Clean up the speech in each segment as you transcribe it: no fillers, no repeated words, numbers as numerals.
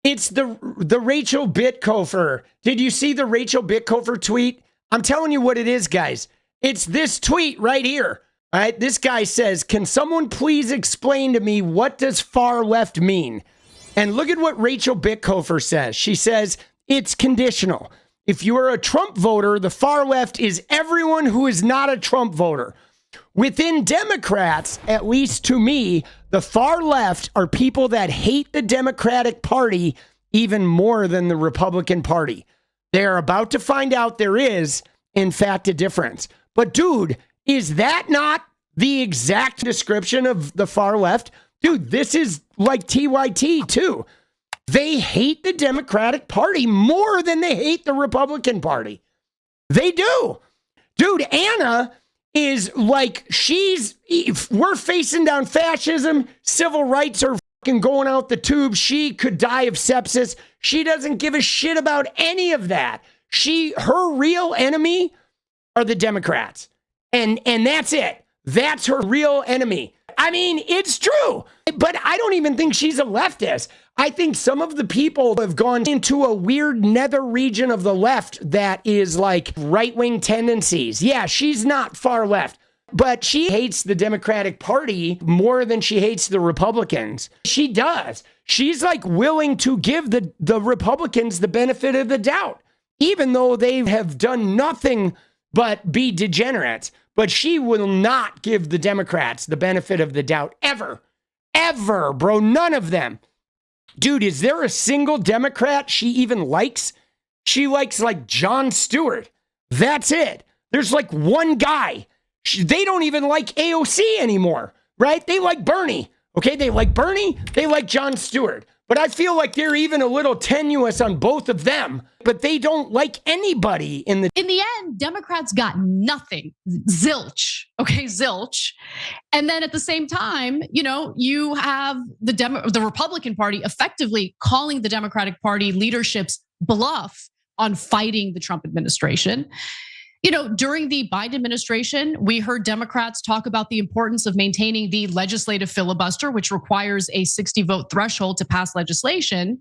It's the 𝗏𝗡𝗡𝗪. Did you see the 𝗏𝗡𝗡𝗪 tweet? I'm telling you what it is, guys. It's this tweet right here. All right, this guy says, can someone please explain to me what does far left mean? And look at what 𝗏𝗡𝗡𝗪 says. She says, it's conditional. If you are a Trump voter, the far left is everyone who is not a Trump voter. Within Democrats, at least to me, the far left are people that hate the Democratic Party even more than the Republican Party. They are about to find out there is, in fact, a difference. But dude, is that not the exact description of the far left? Dude, this is like TYT too. They hate the Democratic Party more than they hate the Republican Party. They do. Dude, Anna is like, we're facing down fascism. Civil rights are fucking going out the tube. She could die of sepsis. She doesn't give a shit about any of that. Her real enemy are the Democrats. And that's it. That's her real enemy. I mean, it's true, but I don't even think she's a leftist. I think some of the people have gone into a weird nether region of the left that is like right-wing tendencies. Yeah, she's not far left, but she hates the Democratic Party more than she hates the Republicans. She does. She's like willing to give the Republicans the benefit of the doubt, even though they have done nothing but be degenerates. But she will not give the Democrats the benefit of the doubt ever. Ever, bro. None of them. Dude, is there a single Democrat she even likes? She likes like Jon Stewart. That's it. There's like one guy. They don't even like AOC anymore, right? They like Bernie. Okay, they like Bernie. They like Jon Stewart. But I feel like they're even a little tenuous on both of them. But they don't like anybody in the end, Democrats got nothing. Zilch. Okay, zilch. And then at the same time, you have the Republican Party effectively calling the Democratic Party leadership's bluff on fighting the Trump administration. During the Biden administration, we heard Democrats talk about the importance of maintaining the legislative filibuster, which requires a 60-vote threshold to pass legislation.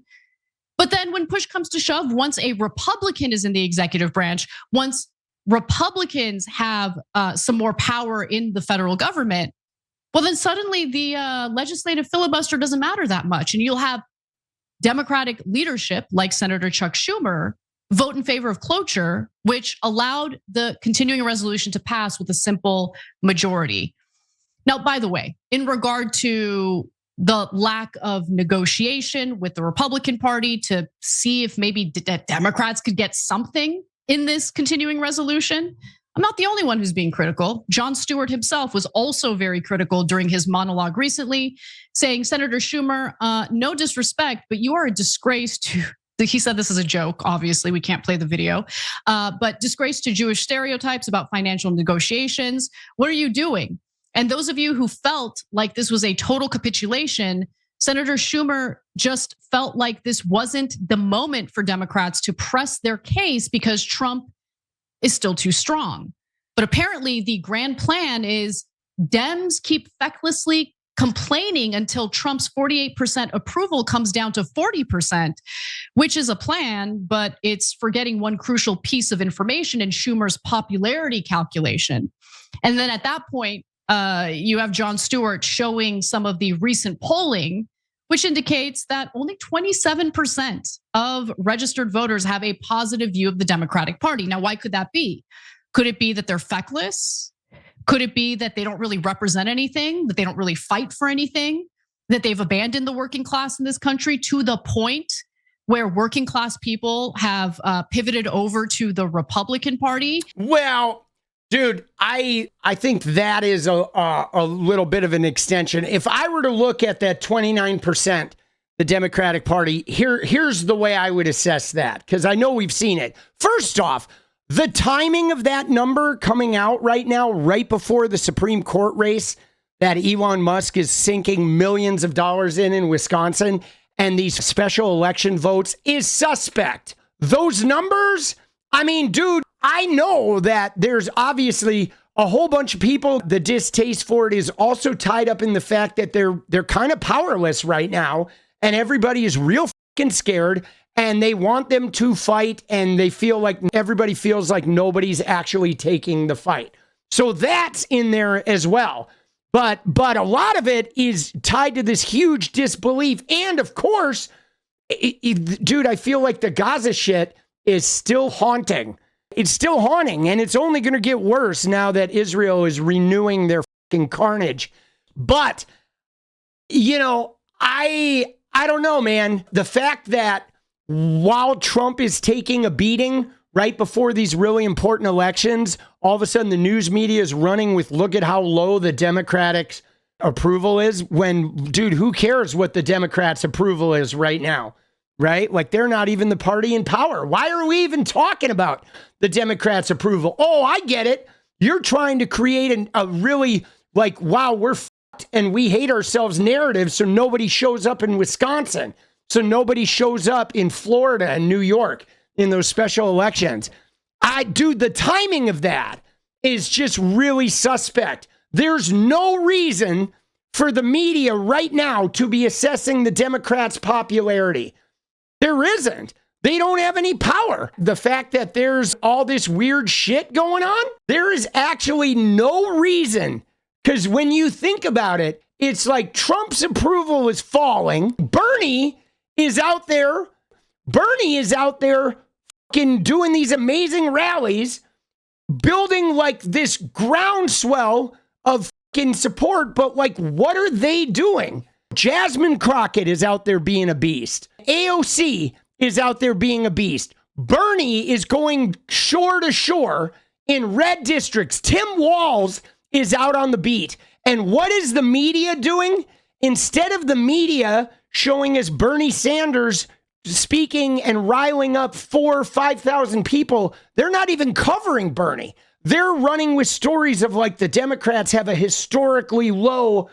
But then when push comes to shove, once a Republican is in the executive branch, once Republicans have some more power in the federal government, well, then suddenly the legislative filibuster doesn't matter that much. And you'll have Democratic leadership like Senator Chuck Schumer vote in favor of cloture, which allowed the continuing resolution to pass with a simple majority. Now, by the way, in regard to the lack of negotiation with the Republican Party to see if maybe Democrats could get something in this continuing resolution, I'm not the only one who's being critical. Jon Stewart himself was also very critical during his monologue recently, saying, Senator Schumer, no disrespect, but you are a disgrace to, he said this is a joke, obviously, we can't play the video, but disgrace to Jewish stereotypes about financial negotiations. What are you doing? And those of you who felt like this was a total capitulation, Senator Schumer just felt like this wasn't the moment for Democrats to press their case because Trump is still too strong. But apparently the grand plan is Dems keep fecklessly complaining until Trump's 48% approval comes down to 40%, which is a plan, but it's forgetting one crucial piece of information in Schumer's popularity calculation. And then at that point, you have Jon Stewart showing some of the recent polling, which indicates that only 27% of registered voters have a positive view of the Democratic Party. Now, why could that be? Could it be that they're feckless? Could it be that they don't really represent anything, that they don't really fight for anything, that they've abandoned the working class in this country to the point where working class people have pivoted over to the Republican Party? Well, dude, I think that is a little bit of an extension. If I were to look at that 29%, the Democratic Party, here's the way I would assess that, because I know we've seen it. First off, the timing of that number coming out right now, right before the Supreme Court race that Elon Musk is sinking millions of dollars in Wisconsin, and these special election votes is suspect. Those numbers, I mean, dude, I know that there's obviously a whole bunch of people. The distaste for it is also tied up in the fact that they're kind of powerless right now, and everybody is real fucking scared and they want them to fight, and they feel like everybody feels like nobody's actually taking the fight. So that's in there as well. But a lot of it is tied to this huge disbelief. And of course, dude, I feel like the Gaza shit is still haunting. It's still haunting, and it's only going to get worse now that Israel is renewing their fucking carnage. But, you know, I don't know, man. The fact that while Trump is taking a beating right before these really important elections, all of a sudden the news media is running with, look at how low the Democratic approval is, when, dude, who cares what the Democrats' approval is right now, right? Like, they're not even the party in power. Why are we even talking about the Democrats' approval? Oh, I get it. You're trying to create a really, like, wow, we're fucked and we hate ourselves narrative, so nobody shows up in Wisconsin. So nobody shows up in Florida and New York in those special elections. Dude, the timing of that is just really suspect. There's no reason for the media right now to be assessing the Democrats' popularity. There isn't. They don't have any power. The fact that there's all this weird shit going on, there is actually no reason. Because when you think about it, it's like Trump's approval is falling. Bernie is out there fucking doing these amazing rallies, building like this groundswell of fucking support. But like, what are they doing? Jasmine Crockett is out there being a beast. AOC is out there being a beast. Bernie is going shore to shore in red districts. Tim Walz is out on the beat. And what is the media doing? Instead of the media showing us Bernie Sanders speaking and riling up 4,000 or 5,000 people, they're not even covering Bernie. They're running with stories of like the Democrats have a historically low,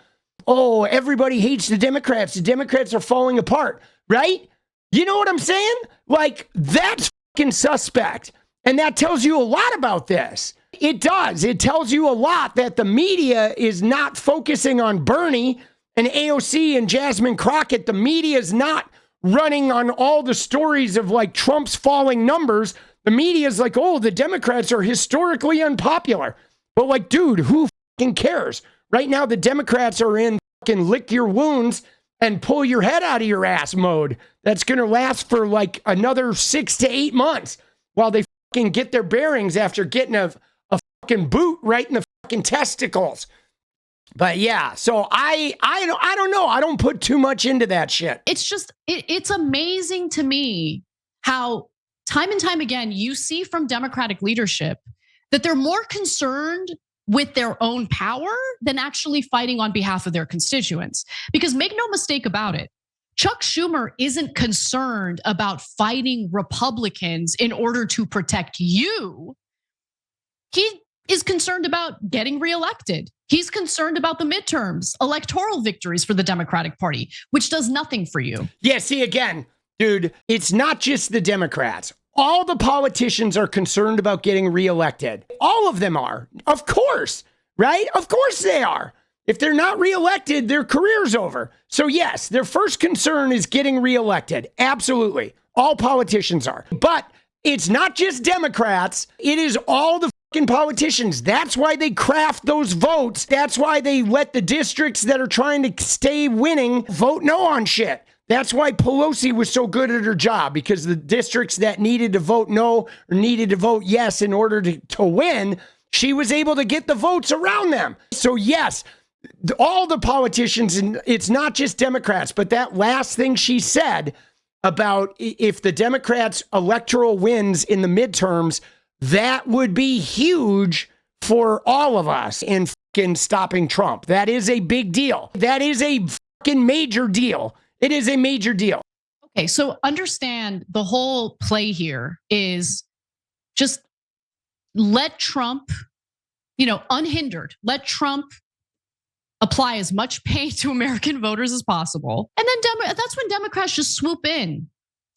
oh, everybody hates the Democrats. The Democrats are falling apart, right? You know what I'm saying? Like, that's fucking suspect. And that tells you a lot about this. It does. It tells you a lot that the media is not focusing on Bernie and AOC and Jasmine Crockett. The media is not running on all the stories of like Trump's falling numbers. The media is like, oh, the Democrats are historically unpopular. But like, dude, who fucking cares? Right now, the Democrats are in fucking lick your wounds and pull your head out of your ass mode. That's going to last for like another 6 to 8 months while they fucking get their bearings after getting a fucking boot right in the fucking testicles. But yeah, so I don't know. I don't put too much into that shit. It's just, it's amazing to me how time and time again, you see from Democratic leadership that they're more concerned with their own power than actually fighting on behalf of their constituents. Because make no mistake about it, Chuck Schumer isn't concerned about fighting Republicans in order to protect you. He is concerned about getting reelected. He's concerned about the midterms, electoral victories for the Democratic Party, which does nothing for you. Yeah, see, again, dude, it's not just the Democrats. All the politicians are concerned about getting reelected. All of them are. Of course, right? Of course they are. If they're not reelected, their career's over. So yes, their first concern is getting reelected. Absolutely. All politicians are. But it's not just Democrats. It is all the fucking politicians. That's why they craft those votes. That's why they let the districts that are trying to stay winning vote no on shit. That's why Pelosi was so good at her job, because the districts that needed to vote no or needed to vote yes in order to win, she was able to get the votes around them. So yes, all the politicians, and it's not just Democrats, but that last thing she said about if the Democrats' electoral wins in the midterms, that would be huge for all of us in fucking stopping Trump. That is a big deal. That is a fucking major deal. It is a major deal. Okay, so understand the whole play here is just let Trump, unhindered, let Trump apply as much pain to American voters as possible. And then that's when Democrats just swoop in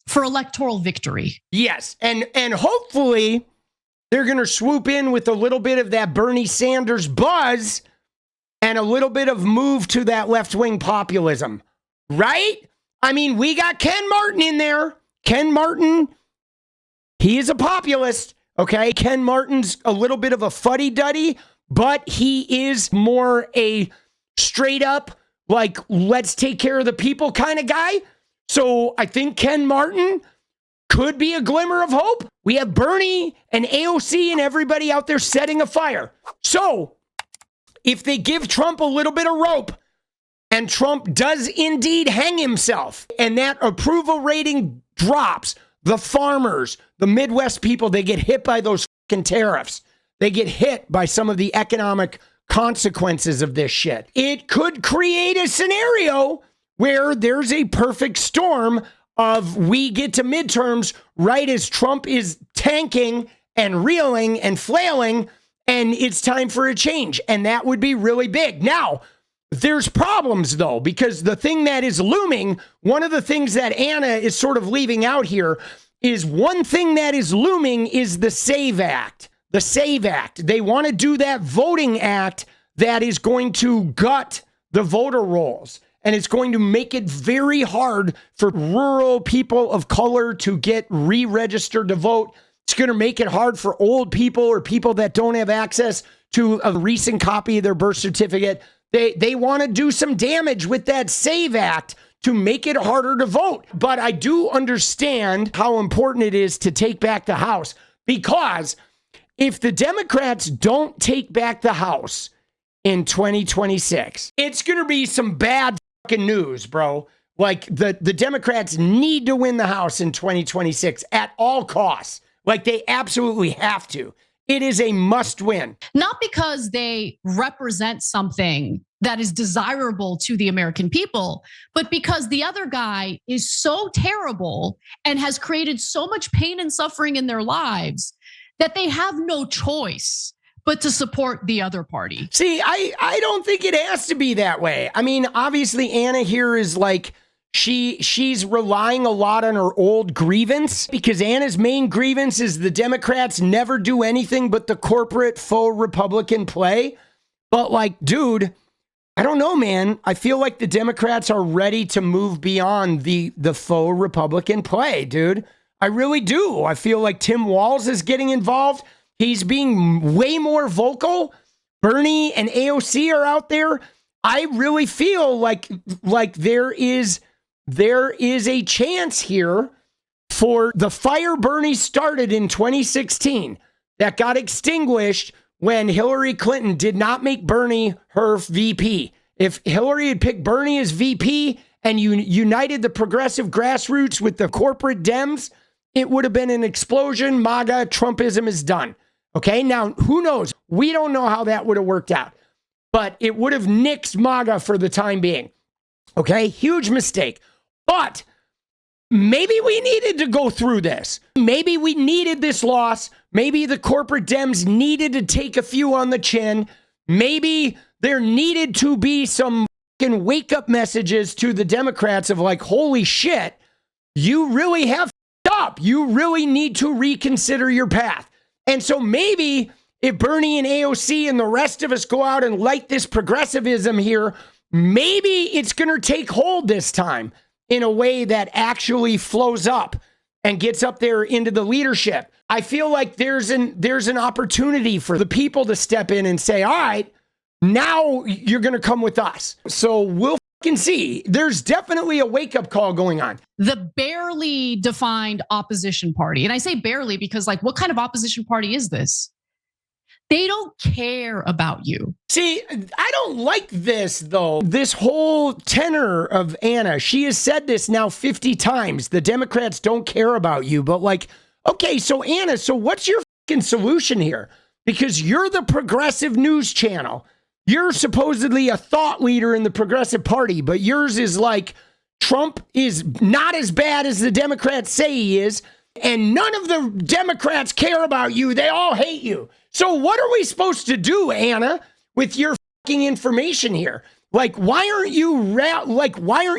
for electoral victory. Yes, and hopefully they're going to swoop in with a little bit of that Bernie Sanders buzz and a little bit of move to that left-wing populism. Right? I mean, we got Ken Martin in there. Ken Martin, he is a populist, okay? Ken Martin's a little bit of a fuddy-duddy, but he is more a straight up, like, let's take care of the people kind of guy. So I think Ken Martin could be a glimmer of hope. We have Bernie and AOC and everybody out there setting a fire. So if they give Trump a little bit of rope and Trump does indeed hang himself and that approval rating drops, the farmers, the Midwest people, they get hit by those fucking tariffs. They get hit by some of the economic consequences of this shit. It could create a scenario where there's a perfect storm of we get to midterms right as Trump is tanking and reeling and flailing, and it's time for a change. And that would be really big. Now, there's problems, though, because the thing that is looming, one of the things that Anna is sort of leaving out here is one thing that is looming is the SAVE Act. The SAVE Act. They want to do that voting act that is going to gut the voter rolls. And it's going to make it very hard for rural people of color to get re-registered to vote. It's going to make it hard for old people or people that don't have access to a recent copy of their birth certificate. They want to do some damage with that SAVE Act to make it harder to vote. But I do understand how important it is to take back the House, because if the Democrats don't take back the House in 2026, it's going to be some bad fucking news, bro. Like the Democrats need to win the House in 2026 at all costs. Like they absolutely have to. It is a must win. Not because they represent something that is desirable to the American people, but because the other guy is so terrible and has created so much pain and suffering in their lives that they have no choice but to support the other party. See, I don't think it has to be that way. I mean, obviously Anna here is like, she's relying a lot on her old grievance, because Anna's main grievance is the Democrats never do anything but the corporate faux Republican play. But like, dude, I don't know, man. I feel like the Democrats are ready to move beyond the faux Republican play, dude. I really do. I feel like Tim Walz is getting involved. He's being way more vocal. Bernie and AOC are out there. I really feel like there is a chance here for the fire Bernie started in 2016 that got extinguished when Hillary Clinton did not make Bernie her VP. If Hillary had picked Bernie as VP and you united the progressive grassroots with the corporate Dems, it would have been an explosion. MAGA Trumpism is done. Okay, now who knows? We don't know how that would have worked out, but it would have nixed MAGA for the time being. Okay, huge mistake. But maybe we needed to go through this. Maybe we needed this loss. Maybe the corporate Dems needed to take a few on the chin. Maybe there needed to be some fucking wake-up messages to the Democrats of like, holy shit, you really have up. You really need to reconsider your path. And so maybe if Bernie and AOC and the rest of us go out and light this progressivism here, maybe it's going to take hold this time in a way that actually flows up and gets up there into the leadership. I feel like there's an opportunity for the people to step in and say, all right, now you're going to come with us. So we'll fucking see. There's definitely a wake-up call going on. The barely defined opposition party. And I say barely because, like, what kind of opposition party is this? They don't care about you. See, I don't like this, though. This whole tenor of Anna, she has said this now 50 times. The Democrats don't care about you. But like, okay, so Anna, so what's your fucking solution here? Because you're the progressive news channel. You're supposedly a thought leader in the Progressive Party, but yours is like, Trump is not as bad as the Democrats say he is, and none of the Democrats care about you. They all hate you. So what are we supposed to do, Anna, with your fucking information here? Like, why aren't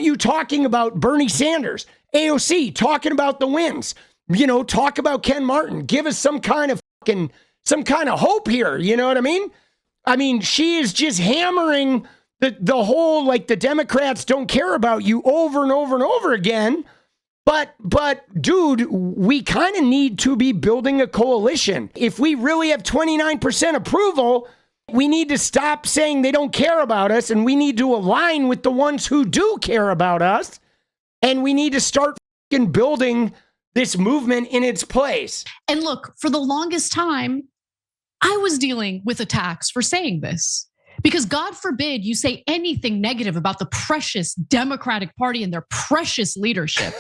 you talking about Bernie Sanders, AOC, talking about the wins? You know, talk about Ken Martin. Give us some kind of hope here. You know what I mean? I mean, she is just hammering the whole, like, the Democrats don't care about you over and over and over again. But dude, we kind of need to be building a coalition. If we really have 29% approval, we need to stop saying they don't care about us, and we need to align with the ones who do care about us. And we need to start building this movement in its place. And look, for the longest time, I was dealing with attacks for saying this. Because God forbid you say anything negative about the precious Democratic Party and their precious leadership.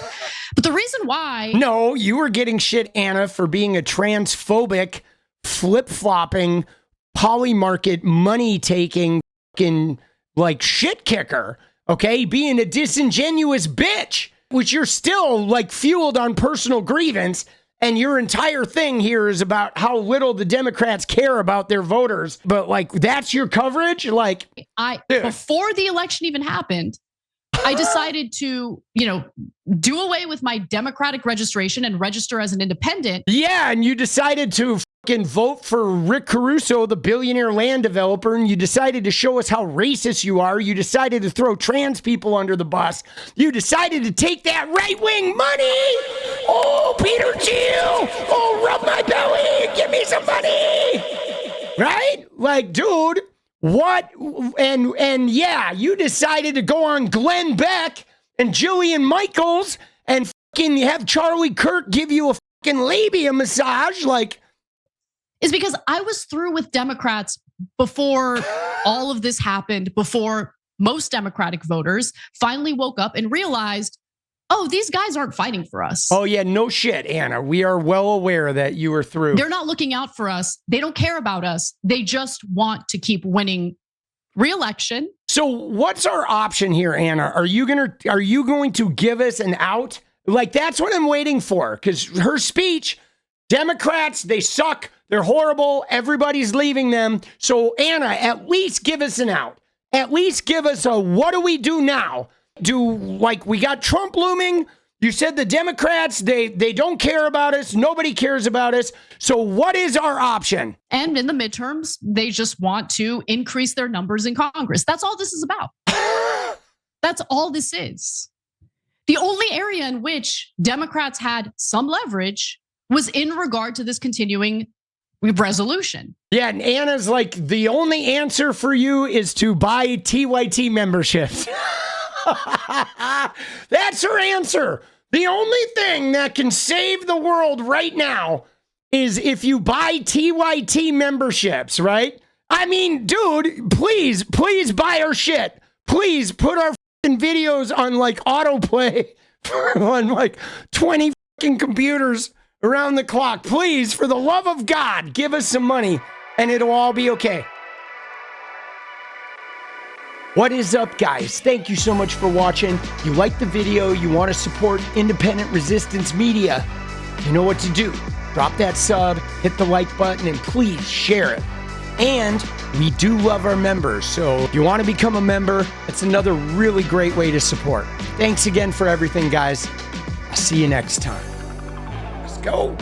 But the reason why... No, you were getting shit, Anna, for being a transphobic, flip-flopping, polymarket, money-taking, like, shit kicker, okay? Being a disingenuous bitch, which you're still, like, fueled on personal grievance. And your entire thing here is about how little the Democrats care about their voters. But, like, that's your coverage? Like, before the election even happened, I decided to, do away with my Democratic registration and register as an independent. Yeah, and you decided to fucking vote for Rick Caruso, the billionaire land developer, and you decided to show us how racist you are. You decided to throw trans people under the bus. You decided to take that right-wing money. Oh, Peter Thiel. Oh, rub my belly. Give me some money. Right? Like, dude, what? And yeah, you decided to go on Glenn Beck and Jillian Michaels and fucking have Charlie Kirk give you a fucking labia massage. Like, is because I was through with Democrats before all of this happened, before most Democratic voters finally woke up and realized, oh, these guys aren't fighting for us. Oh yeah, no shit, Anna. We are well aware that you were through. They're not looking out for us. They don't care about us. They just want to keep winning re-election. So what's our option here, Anna? Are you going to give us an out? Like, that's what I'm waiting for, because her speech, Democrats, they suck. They're horrible. Everybody's leaving them. So Anna, at least give us an out. At least give us a, what do we do now? We got Trump looming. You said the Democrats, they don't care about us. Nobody cares about us. So what is our option? And in the midterms, they just want to increase their numbers in Congress. That's all this is about. That's all this is. The only area in which Democrats had some leverage was in regard to this continuing resolution. Yeah, and Anna's like, the only answer for you is to buy TYT memberships. That's her answer. The only thing that can save the world right now is if you buy TYT memberships, right? I mean, dude, please buy our shit. Please put our fucking videos on like autoplay on like 20 fucking computers around the clock. Please, for the love of God, give us some money and it'll all be okay. What is up, guys? Thank you so much for watching. You like the video, you want to support independent resistance media, you know what to do. Drop that sub, hit the like button, and please share it. And we do love our members, so if you want to become a member, it's another really great way to support. Thanks again for everything, guys. I'll see you next time. Let's go.